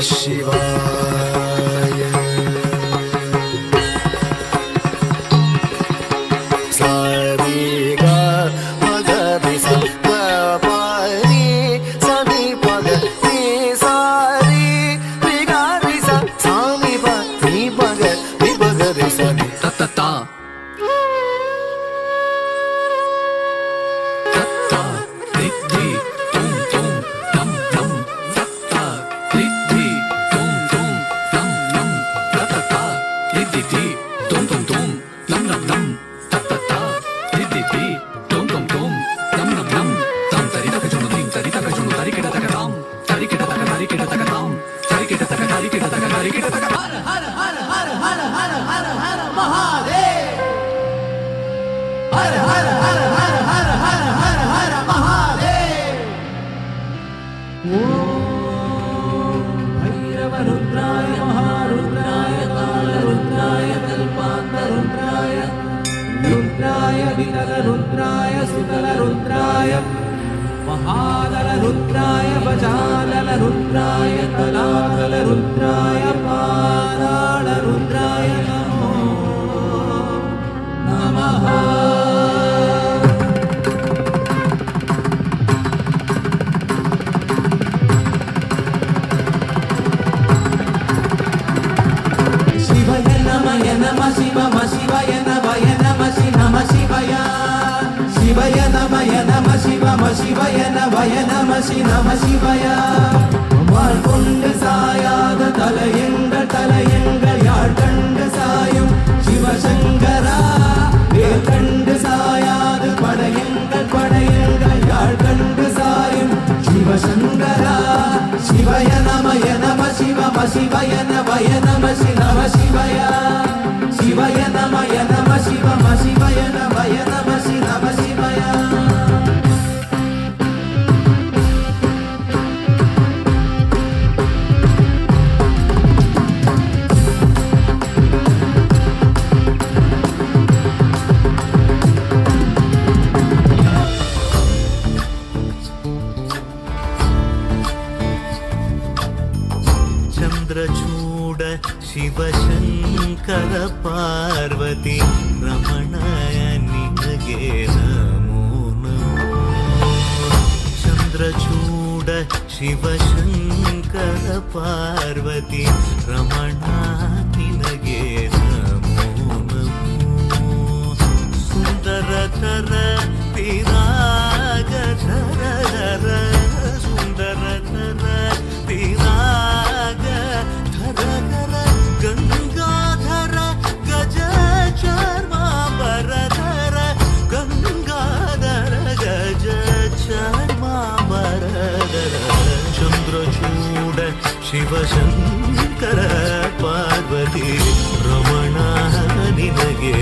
ಶಿವಾಯ. ಸರಿ ಗ ಮಗ ರಿ ಸ ಪ ಪ ರಿ ಸ ನಿ ಪ ಗ ರಿ ಸ ರಿ ರಿ ಗ ರಿ ಸ ಸ ನಿ ಪ ನಿ ಪ ಗ ರಿ ಸ ನಿ ತ ತ ತ भैरवरुद्राय महारुद्राय कालरुद्राय कल्पान्तरुद्राय रुद्राय विकलरुद्राय सुकलरुद्राय महादलरुद्राय वजालरुद्राय कलाकलरुद्राय पातालरुद्राय नमो नमः. शिवय नमः शिवय नमः नमः शिवाय. शिवय नमः शिवय नमः शिवाय. வாழ்கொண்டு சாயாத தலையங்கள் யாழ் கண்டு சாயும் சிவசங்கரா. வேல் கண்டு சாயாது படையங்கள் யாழ் கண்டு சாயும் சிவசங்கரா. शिवय नमः शिवय नमः शिवाय. शिवय नमः शिवय नमः शिवाय. ಚಂದ್ರಚೂಡ ಶಿವಶಂಕರ ಪಾರ್ವತಿ ರಮಣಯ ನಿನಗೆ ನಮೋ ನಮೋ. ಚಂದ್ರಚೂಡ ಶಿವಶಂಕರ ಪಾರ್ವತಿ ರಮಣ ನಿನಗೆ ನಮೋ ನಮೋ. ಸುಂದರತರ ಪಿರಾಗಧರ ಸುಂದರತರ ಪಿರಾಗ ಗಂಗಾಧರ ಗಜ ಚರ್ಮಾಂಬರಧರ ಗಂಗಾಧರ ಗಜ ಚರ್ಮಾಂಬರಧರ. ಚಂದ್ರಚೂಡ ಶಿವಶಂಕರ ಪಾರ್ವತಿ ರಮಣ ನಿನಗೆ